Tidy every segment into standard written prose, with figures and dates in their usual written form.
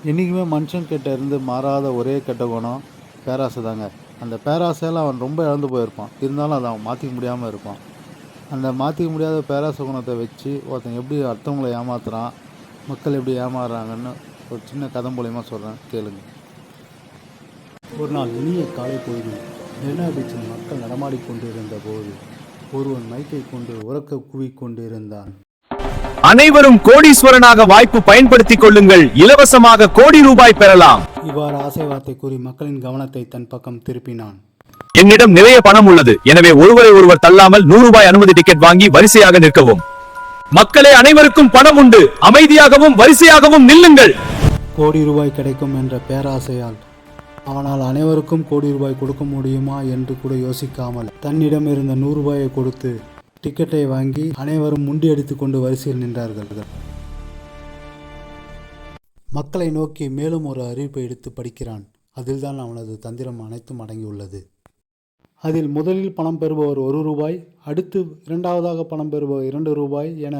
என்றைக்குமே மனுஷன்கிட்ட இருந்து மாறாத ஒரே கெட்ட குணம் பேராசை தாங்க. அந்த பேராசையால் அவன் ரொம்ப இழந்து போயிருப்பான். இருந்தாலும் அதை அவன் மாற்றிக்க முடியாமல் இருப்பான். அந்த மாற்றிக்க முடியாத பேராசை குணத்தை வச்சு ஒருத்தன் எப்படி அடுத்தவங்களை ஏமாத்துறான், மக்கள் எப்படி ஏமாறுறாங்கன்னு ஒரு சின்ன கதை மூலியமாக சொல்கிறேன், கேளுங்க. ஒரு நாள் இனிய காலை பொழுதில் மெரினா பீச்சில் மக்கள் நடமாடிக்கொண்டிருந்த போது ஒருவன் மைக்கை கொண்டு உரக்க கூவிக்கொண்டிருந்தான். அனைவரும் கோடீஸ்வரனாக வாய்ப்பு பயன்படுத்திக் கொள்ளுங்கள், இலவசமாக கோடி ரூபாய் பெறலாம். இவ்வாறு ஆசை வார்த்தை கூறி மக்களின் கவனத்தை தன் பக்கம் திருப்பினான். என்னிடம் நிறைய பணம் உள்ளது, எனவே ஒருவரை ஒருவர் தள்ளாமல் 100 ரூபாய் அனுமதி டிக்கெட் வாங்கி வரிசையாக நிற்கவும். மக்களே, அனைவருக்கும் பணம் உண்டு, அமைதியாகவும் வரிசையாகவும் நில்லுங்கள். கோடி ரூபாய் கிடைக்கும் என்ற பேராசையால் அவனால் அனைவருக்கும் கோடி ரூபாய் கொடுக்க முடியுமா என்று கூட யோசிக்காமல் தன்னிடம் இருந்த 100 ரூபாயை கொடுத்து டிக்கெட்டை வாங்கி அனைவரும் முண்டியடித்து கொண்டு வரிசையில் நின்றார்கள். மக்களை நோக்கி மேலும் ஒரு அறிவிப்பை எடுத்து படிக்கிறான். அதில்தான் அவனது தந்திரம் அனைத்தும் அடங்கியுள்ளது. அதில் முதலில் பணம் பெறுபவர் 1 ரூபாய், அடுத்து இரண்டாவதாக பணம் பெறுபவர் 2 ரூபாய் என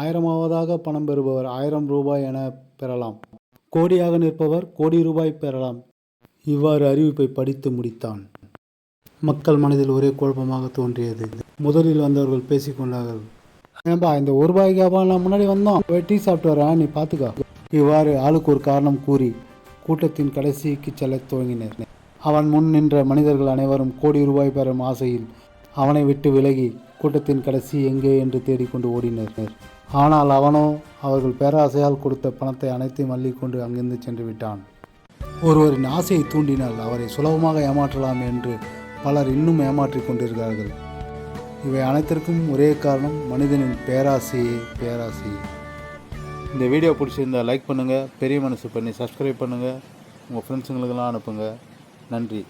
1000ஆவதாக பணம் பெறுபவர் 1000 ரூபாய் என பெறலாம். கோடியாக நிற்பவர் கோடி ரூபாய் பெறலாம். இவ்வாறு அறிவிப்பை படித்து முடித்தான். மக்கள் மனதில் ஒரே குழப்பமாக தோன்றியது. முதலில் வந்தவர்கள் பேசிக்கொண்டார்கள். ஏன்பா, இந்த 1 ரூபாய்க்காப்பா நான் முன்னாடி வந்தோம், போய் டீ சாப்பிட்டு வரேன், நீ பார்த்துக்கோ. இவ்வாறு ஆளுக்கு ஒரு காரணம் கூறி கூட்டத்தின் கடைசிக்கு செல்ல துவங்கினர். அவன் முன் நின்ற மனிதர்கள் அனைவரும் கோடி ரூபாய் பெறும் ஆசையில் அவனை விட்டு விலகி கூட்டத்தின் கடைசி எங்கே என்று தேடிக்கொண்டு ஓடினர். ஆனால் அவனோ அவர்கள் பேராசையால் கொடுத்த பணத்தை அனைத்தையும் அள்ளிக்கொண்டு அங்கிருந்து சென்று விட்டான். ஒருவரின் ஆசையை தூண்டினால் அவரை சுலபமாக ஏமாற்றலாம் என்று பலர் இன்னும் ஏமாற்றிக் கொண்டிருக்கிறார்கள். இவை அனைத்திற்கும் ஒரே காரணம் மனிதனின் பேராசையே. இந்த வீடியோ பிடிச்சிருந்தால் லைக் பண்ணுங்கள், பெரிய மனசு பண்ணி சப்ஸ்கிரைப் பண்ணுங்கள், உங்கள் ஃப்ரெண்ட்ஸுங்களுக்கெல்லாம் அனுப்புங்க. நன்றி.